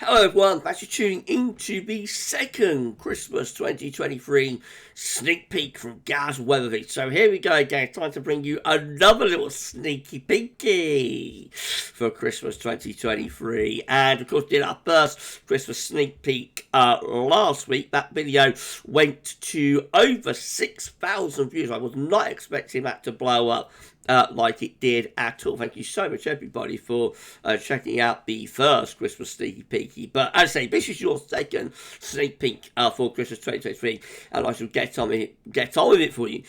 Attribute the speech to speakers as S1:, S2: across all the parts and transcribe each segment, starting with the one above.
S1: Hello everyone, thanks for tuning into the second Christmas 2023 sneak peek from GWV. So here we go again, it's time to bring you another little sneaky peeky for Christmas 2023. And of course did our first Christmas sneak peek last week. That video went to over 6,000 views. I was not expecting that to blow up like it did at all. Thank you so much, everybody, for checking out the first Christmas sneaky peeky. But as I say, this is your second sneak peek for Christmas 2023, and I shall get on with it for you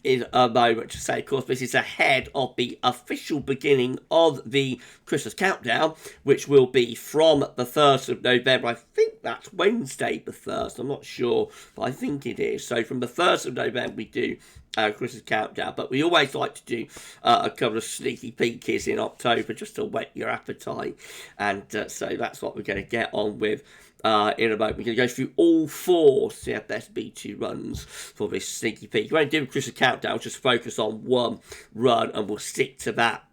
S1: in a moment. To say, of course, this is ahead of the official beginning of the Christmas countdown, which will be from the 1st of November. I think that's Wednesday the 1st. I'm not sure, but I think it is. So from the 1st of November, we do Christmas countdown, but we always like to do a couple of sneaky peekies in October just to whet your appetite, and so that's what we're going to get on with in a moment. We're going to go through all 4 CFSB2 runs for this sneaky peek. We won't do a Christmas countdown, just focus on one run, and we'll stick to that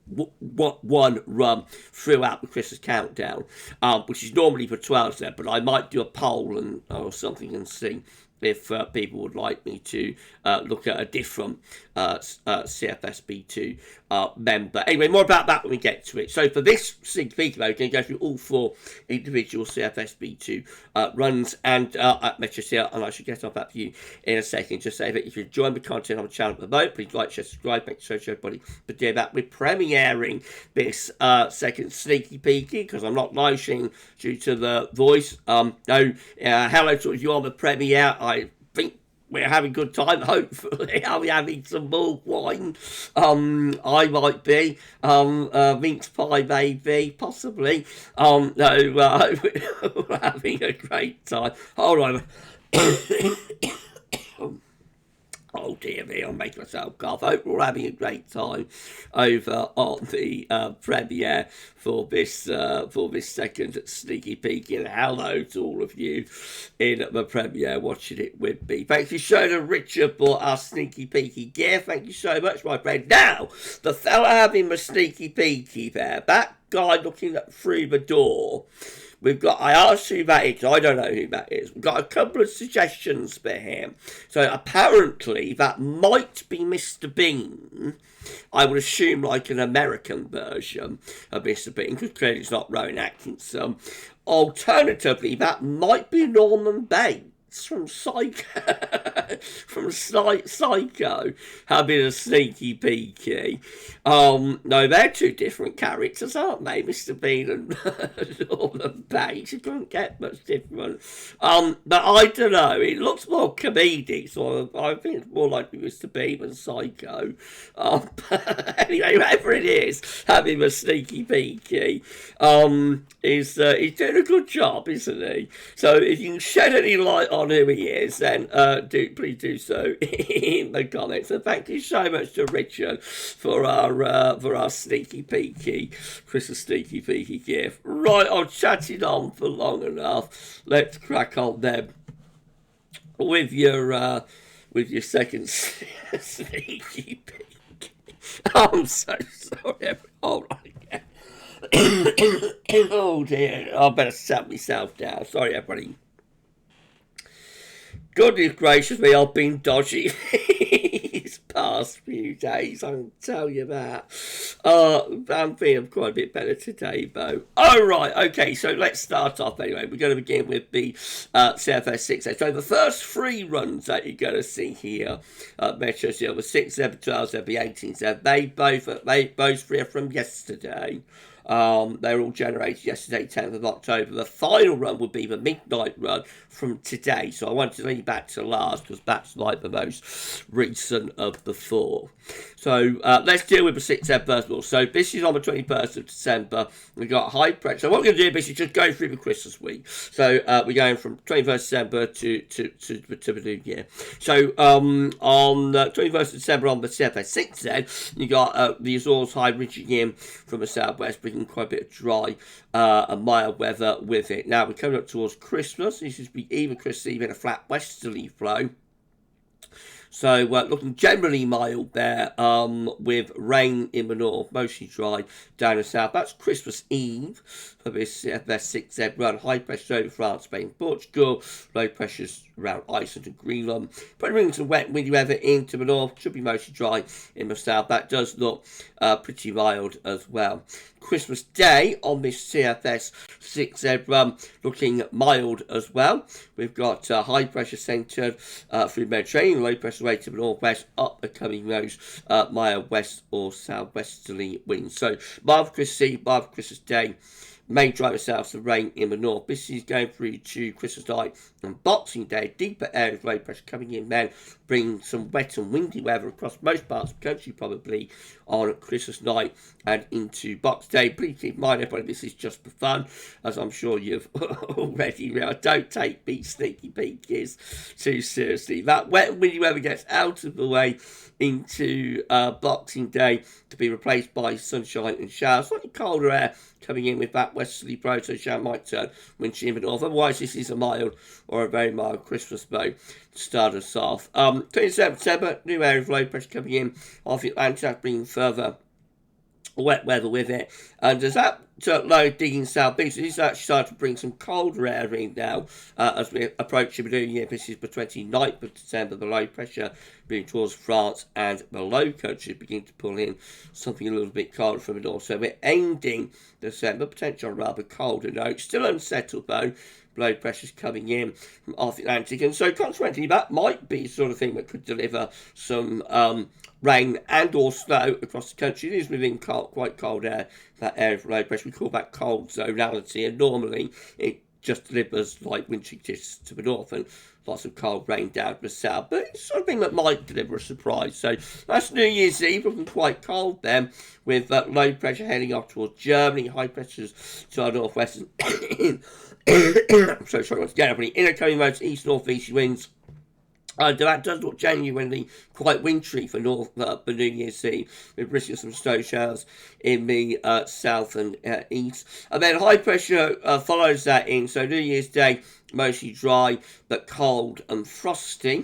S1: one run throughout the Christmas countdown, which is normally for 12 there, but I might do a poll or something and see if people would like me to look at a different CFSB2 member. Anyway, more about that when we get to it. So for this sneak peek, we're going to go through all 4 individual CFSB2 runs, and let's just here, and I should get off that for you in a second. Just say that if you're enjoying the content on the channel at the moment, please like, share, subscribe, make sure everybody to do that. We're premiering this second sneaky peeky because I'm not live streaming due to the voice. Hello to you on the premiere. I think we're having a good time, hopefully. Are we having some more wine? I might be. Mince pie, maybe, possibly. No, we're having a great time. Hold on. Oh dear me, I'll make myself cough. Hope we're having a great time over on the premiere for this second sneaky peek. And hello to all of you in the premiere watching it with me. Thank you so much, Richard, for our sneaky peeky gear. Thank you so much, my friend. Now, the fella having the sneaky peeky there, that guy looking through the door. I asked who that is, I don't know who that is. We've got a couple of suggestions for him. So apparently that might be Mr. Bean. I would assume like an American version of Mr. Bean, because clearly it's not Rowan Atkinson. Alternatively, that might be Norman Bates from Psycho, Psycho, having a sneaky peeky. No, they're 2 different characters, aren't they? Mr. Bean and Norman Bates. You couldn't get much different. But I don't know. It looks more comedic, so I think it's more likely Mr. Bean than Psycho. But anyway, whoever it is, having a sneaky peeky, he's doing a good job, isn't he? So if you can shed any light on who he is, then please do so in the comments. And thank you so much to Richard for our sneaky peeky Christmas sneaky peeky gift. Right, I've chatted on for long enough. Let's crack on then with your second sneaky peek. I'm so sorry. Hold on again. Oh dear, I better set myself down. Sorry, everybody. Goodness gracious me, I've been dodgy these past few days, I can tell you that. I'm feeling quite a bit better today, though. Alright, okay, so let's start off anyway. We're going to begin with the CFS 6. So the first 3 runs that you're going to see here at Metro Silver, 6, 7, 12, 7, 18, 7, they both 3 are from yesterday. They were all generated yesterday, 10th of October. The final run would be the midnight run from today. So I wanted to leave back to last because that's like the most recent of the 4. So let's deal with the 6th first of all. So this is on the 21st of December. We've got high pressure. So what we're going to do is just go through the Christmas week. So we're going from 21st December to the new year. So on 21st of December on the CFS 6 then, you got the Azores high ridging in from the southwest, bringing quite a bit of dry and mild weather with it. Now we're coming up towards Christmas. This is even Christmas Eve in a flat westerly flow. So looking generally mild there, with rain in the north, mostly dry down the south. That's Christmas Eve for this CFS6Z run. High pressure over France, Spain, Portugal. Low pressures around Iceland and Greenland. Putting some wet windy weather into the north. Should be mostly dry in the south. That does look pretty mild as well. Christmas Day on this CFS 6Z run looking mild as well. We've got high pressure centred through Mediterranean, low pressure way to the northwest, up and coming those mild west or southwesterly winds. So mild for Christmas Eve, mild for Christmas Day. Main driver south of rain in the north. This is going through to Christmas night and Boxing Day. Deeper area of low pressure coming in then, bringing some wet and windy weather across most parts of the country, probably on Christmas night and into Boxing Day. Please keep in mind, everybody, this is just for fun, as I'm sure you've already realised. Don't take these sneaky peekies too seriously. That wet and windy weather gets out of the way into Boxing Day to be replaced by sunshine and showers. Slightly colder air coming in with that westerly proto shower might turn windy in the north. Otherwise, this is a mild or a very mild Christmas mode to start us off. 27th December, new area of low pressure coming in off the Atlantic, bringing further wet weather with it. And as that low digging southeast, it is actually starting to bring some colder air in now as we approach the new year. This is the 29th of December, the low pressure being towards France and the low country begin to pull in something a little bit colder from the north. So we're ending December, potentially on rather colder note. Still unsettled though. Low pressures coming in from off the Atlantic, and so consequently that might be the sort of thing that could deliver some rain and or snow across the country. It is within quite cold air, that area of low pressure. We call that cold zonality, and normally it just delivers light wintry conditions to the north and lots of cold rain down to the south, but it's something that might deliver a surprise. So that's New Year's Eve, looking quite cold then, with low pressure heading off towards Germany, high pressures to our northwest. So sorry once again, everybody. Inner coming modes, east northeast winds. That does look genuinely quite wintry for for New Year's Eve, with risk of some snow showers in the south and east. And then high pressure follows that in, so New Year's Day mostly dry but cold and frosty.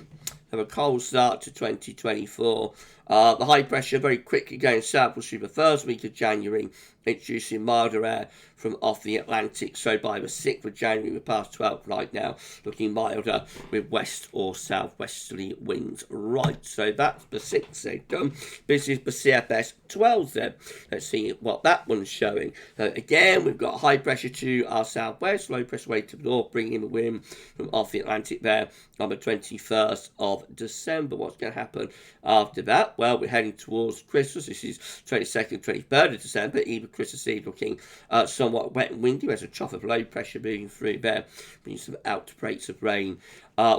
S1: Have a cold start to 2024. The high pressure very quickly going southwards through the first week of January, introducing milder air from off the Atlantic. So by the 6th of January, we're past 12th right now, looking milder with west or southwesterly winds. Right, so that's the 6Z done. This is the CFS 12Z. Let's see what that one's showing. Again, we've got high pressure to our southwest, low pressure way to the north, bringing in the wind from off the Atlantic there on the 21st of December. What's going to happen after that? Well, we're heading towards Christmas. This is 22nd, 23rd of December, even Christmas Eve looking somewhat wet and windy. There's a trough of low pressure moving through there, bringing some outbreaks of rain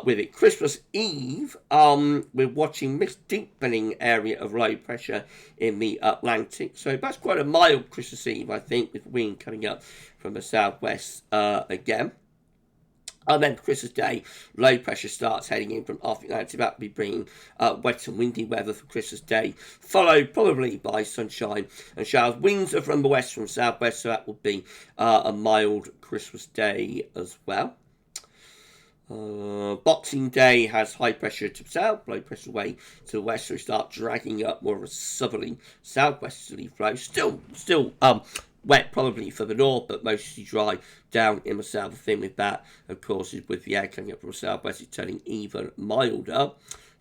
S1: with it. Christmas Eve, we're watching this deepening area of low pressure in the Atlantic. So that's quite a mild Christmas Eve, I think, with wind coming up from the southwest again. And then Christmas Day, low pressure starts heading in from off the Atlantic. That will be bringing wet and windy weather for Christmas Day, followed probably by sunshine and showers. Winds are from the west, from southwest, so that will be a mild Christmas Day as well. Boxing Day has high pressure to the south, low pressure away to the west, so we start dragging up more of a southerly, southwesterly flow. Still wet probably for the north, but mostly dry down in the south. The thing with that, of course, is with the air coming up from the southwest, it's turning even milder.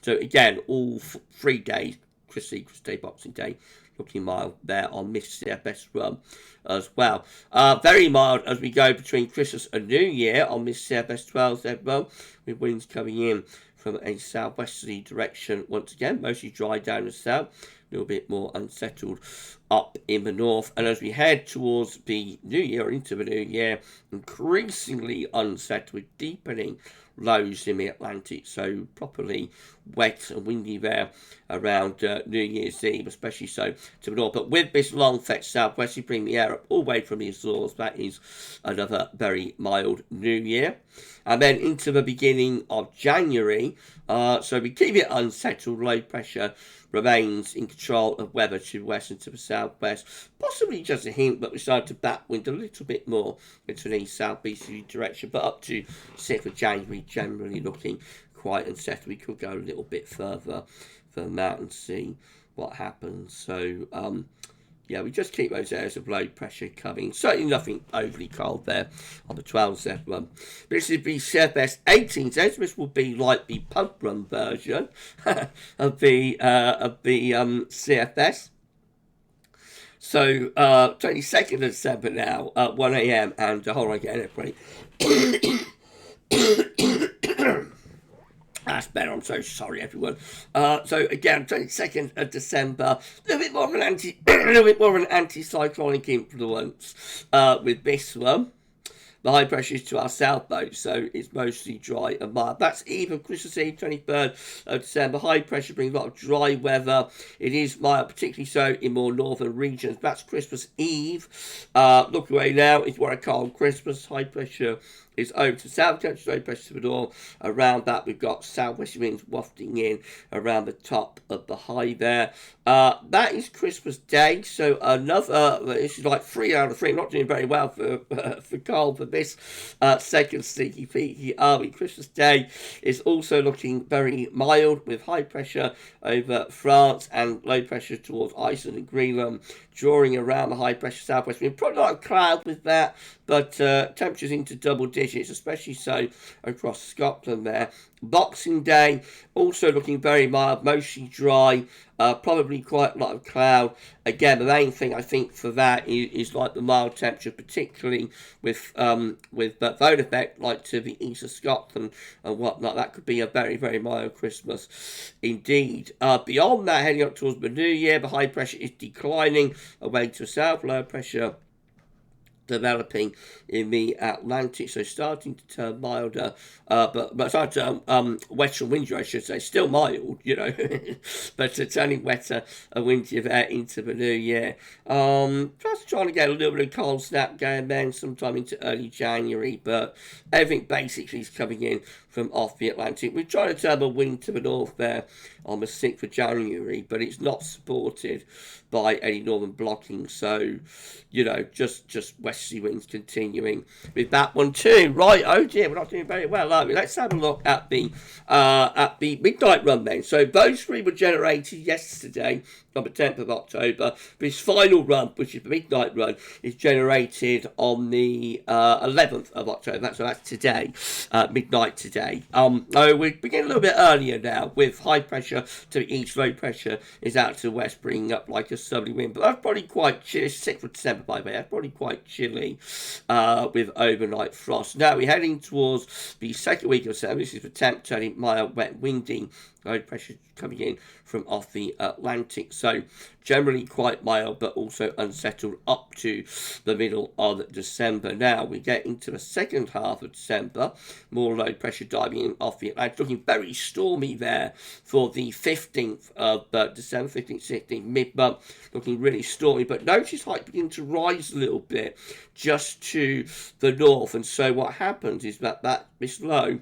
S1: So again, all 3 days, Christmas Day, Boxing Day, looking mild there on this CFS run as well. Very mild as we go between Christmas and New Year on this CFS 12Z run, with winds coming in from a southwesterly direction once again, mostly dry down the south, a little bit more unsettled up in the north. And as we head towards the new year, or into the new year, increasingly unsettled with deepening lows in the Atlantic, so properly wet and windy there around New Year's Eve, especially so to the north. But with this long fetch southwest, you bring the air up all the way from the Azores. That is another very mild New Year. And then into the beginning of January, so we keep it unsettled. Low pressure remains in control of weather to the west and to the south. southwest, possibly just a hint, but we started to backwind a little bit more into an east-southeasterly direction, but up to 6th of January, generally looking quite unsettled. We could go a little bit further out and see what happens. So, yeah, we just keep those areas of low pressure coming. Certainly nothing overly cold there on the 12Z run. This is the CFS 18Z. This will be like the pump run version of the CFS. So, 22nd of December now, 1 a.m. and hold on again, everybody. That's better. I'm so sorry, everyone. So again, 22nd of December, a little bit more of an anticyclonic influence with this one. The high pressure is to our southboat, so it's mostly dry and mild. That's even Christmas Eve, 23rd of December. High pressure brings a lot of dry weather. It is mild, particularly so in more northern regions. That's Christmas Eve. Look away now. It's what I call Christmas. High pressure is over to south country, low pressure to the north. Around that, we've got southwest winds wafting in around the top of the high there. That is Christmas Day, so another, this is like 3 out of 3, not doing very well for cold for this second sneaky peeky army. Christmas Day is also looking very mild with high pressure over France and low pressure towards Iceland and Greenland, drawing around the high pressure southwest wind. Probably not a cloud with that, but temperatures into double digits, especially so across Scotland there. Boxing Day also looking very mild, mostly dry, probably quite a lot of cloud. Again, the main thing I think for that is like the mild temperature, particularly with that effect, like to the east of Scotland and whatnot. That could be a very, very mild Christmas indeed. Beyond that, heading up towards the new year, the high pressure is declining away to south, low pressure developing in the Atlantic, so starting to turn milder, but starting to turn wetter and windier, I should say. Still mild, you know, but turning wetter and windier there into the new year. Just trying to get a little bit of cold snap going then sometime into early January, but everything basically is coming in from off the Atlantic. We're trying to turn the wind to the north there on the 6th of January, but it's not supported by any northern blocking, so, you know, just westerly winds continuing with that one too. Right, oh dear, we're not doing very well, are we? Let's have a look at the midnight run then. So those three were generated yesterday on the 10th of October. This final run, which is the midnight run, is generated on the 11th of October. So that's today, midnight today. We begin a little bit earlier now with high pressure to the east, low pressure is out to the west, bringing up like a southerly wind. But that's probably quite chilly. 6th of December, by the way. That's probably quite chilly with overnight frost. Now we're heading towards the second week of December. This is the temp turning mild, wet, windy. Low pressure coming in from off the Atlantic, so generally quite mild but also unsettled up to the middle of December. Now we get into the second half of December, more low pressure diving in off the Atlantic, looking very stormy there for the 15th of December, 15th, 16th, mid-month, looking really stormy, but notice how it begins to rise a little bit just to the north, and so what happens is that this low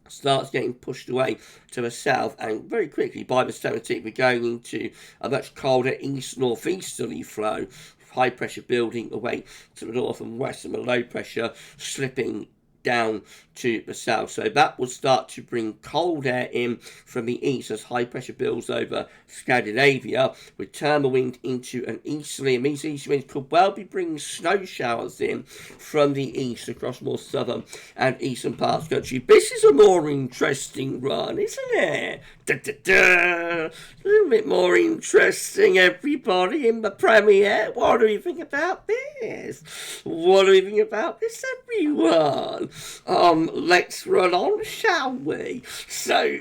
S1: starts getting pushed away to the south, and very quickly by the 17th we're going into a much colder east-northeasterly flow, high pressure building away to the north and west, and the low pressure slipping down to the south. So that will start to bring cold air in from the east as high pressure builds over Scandinavia, with turn the wind into an easterly, and these east winds could well be bringing snow showers in from the east across more southern and eastern parts of the country. This is a more interesting run, isn't it? Da, da, da. A little bit more interesting, everybody, in the premiere. What do you think about this? What do you think about this, everyone? Let's run on, shall we? So,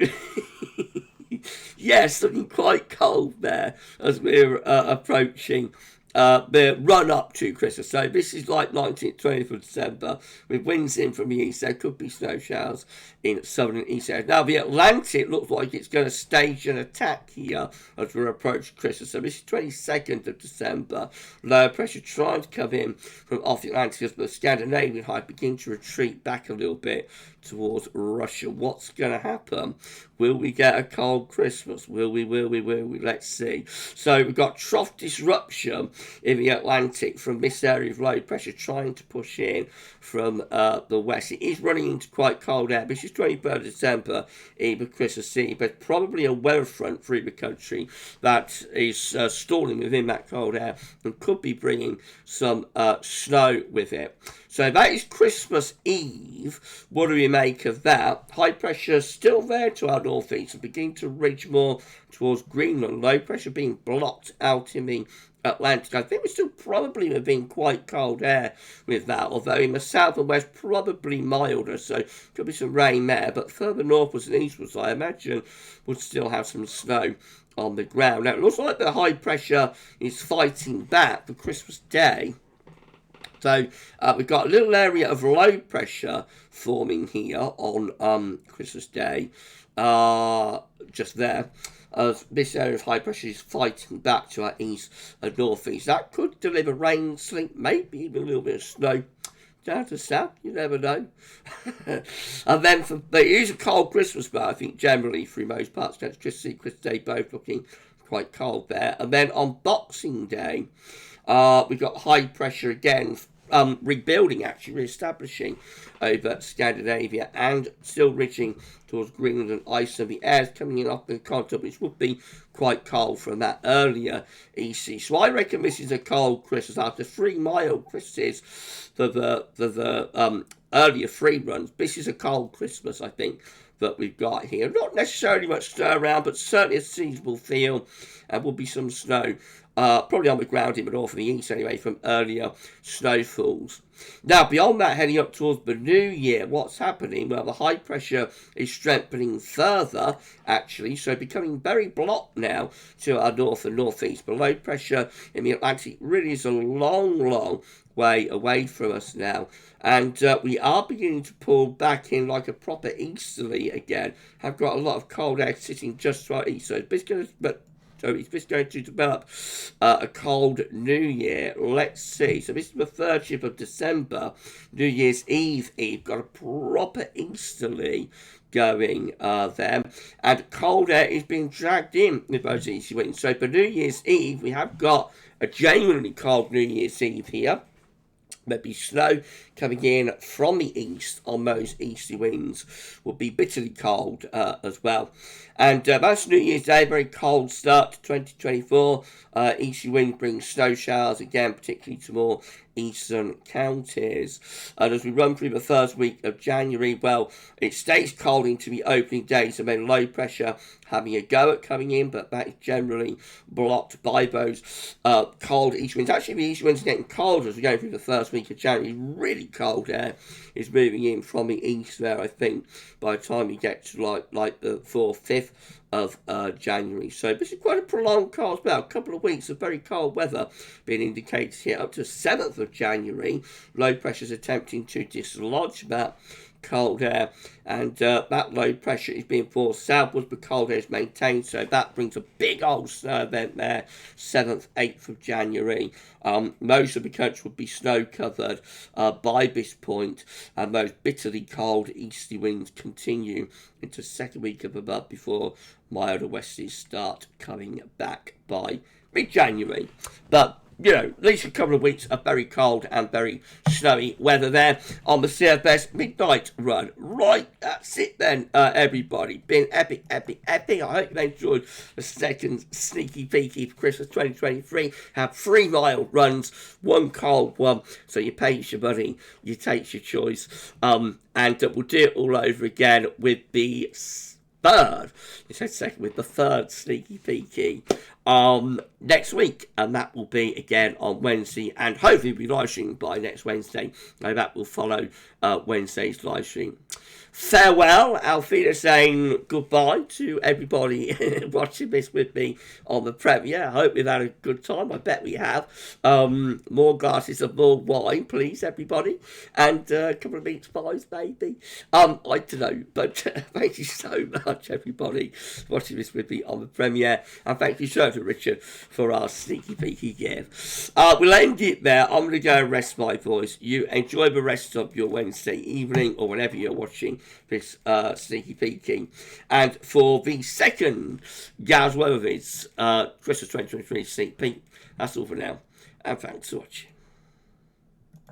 S1: yes, looking quite cold there as we're approaching the run up to Christmas. So this is like 19th, 20th of December with winds in from the east. There could be snow showers in southern and east areas. Now the Atlantic looks like it's going to stage an attack here as we approach Christmas. So this is 22nd of December. Lower pressure trying to come in from off the Atlantic as the Scandinavian high begin to retreat back a little bit towards Russia. What's going to happen? Will we get a cold Christmas? Will we? Let's see. So we've got trough disruption in the Atlantic from this area of low pressure trying to push in from the west. It is running into quite cold air. This is 23rd of December, even Christmas City, but probably a weather front through the country that is stalling within that cold air and could be bringing some snow with it. So that is Christmas Eve. What do we make of that? High pressure still there to our northeast and beginning to reach more towards Greenland. Low pressure being blocked out in the Atlantic. I think we're still probably within quite cold air with that, although in the south and west probably milder, so could be some rain there, but further northwards and eastwards I imagine would still have some snow on the ground. Now it looks like the high pressure is fighting back for Christmas Day. So we've got a little area of low pressure forming here on Christmas Day, just there. This area of high pressure is fighting back to our east and northeast. That could deliver rain, sleet, maybe even a little bit of snow down to south. You never know. And then it is a cold Christmas, but I think generally through most parts, Christmas Day both looking quite cold there. And then on Boxing Day, we've got high pressure again, rebuilding, actually re-establishing over Scandinavia and still reaching towards Greenland and Iceland. The air's coming in off the continent, which would be quite cold from that earlier EC. So I reckon this is a cold Christmas after 3 mild Christmases for the earlier free runs. This is a cold Christmas, I think, that we've got here. Not necessarily much snow around, but certainly a seasonable feel, and will be some snow. Probably on the ground in the north and the east anyway from earlier snowfalls. Now, beyond that, heading up towards the new year, what's happening? Well, the high pressure is strengthening further, actually, so becoming very blocked now to our north and northeast. But low pressure in the Atlantic really is a long way away from us now. And we are beginning to pull back in like a proper easterly again. Have got a lot of cold air sitting just to our east. So it's just going to develop a cold New Year. Let's see. So this is the 30th of December, New Year's Eve. Got a proper easterly going there. And cold air is being dragged in with those easy winds. So for New Year's Eve, we have got a genuinely cold New Year's Eve here. Maybe snow coming in from the east on those easterly winds will be bitterly cold as well. And that's New Year's Day, very cold start to 2024. Easterly wind brings snow showers again, particularly to more eastern counties. And as we run through the first week of January, well, it stays cold into the opening days, and then low pressure having a go at coming in, but that is generally blocked by those cold east winds. Actually, the east winds are getting colder as we go through the first week of January. Really cold air is moving in from the east there, I think, by the time you get to like the 4th, 5th of January. So this is quite a prolonged cold spell. A couple of weeks of very cold weather being indicated here up to 7th of January. Low pressures attempting to dislodge that cold air, and that low pressure is being forced southwards, but cold air is maintained, so that brings a big old snow event there, 7th, 8th of January. Most of the country would be snow covered by this point, and those bitterly cold easterly winds continue into the second week of the month before milder westerlies start coming back by mid-January. But you know, at least a couple of weeks of very cold and very snowy weather there on the CFS midnight run. Right, that's it then, everybody. Been epic. I hope you enjoyed the second sneaky peeky for Christmas 2023. Have 3 mild runs, 1 cold one. So you pay your money, you take your choice. And we'll do it all over again with the third. You said second with the third sneaky peeky. next week, and that will be again on Wednesday, and hopefully we'll be live streaming by next Wednesday. And that will follow Wednesday's live stream. Farewell, Alfina saying goodbye to everybody watching this with me on the premiere. I hope we've had a good time. I bet we have. More glasses of more wine, please, everybody. And a couple of meat pies, maybe. I don't know. But thank you so much, everybody, watching this with me on the premiere. And thank you so much, Richard, for our sneaky peeky gift. We'll end it there. I'm going to go and rest my voice. You enjoy the rest of your Wednesday evening or whenever you're watching this sneaky peeking. And for the second GWV Christmas 2023 sneak peek, that's all for now. And thanks for watching.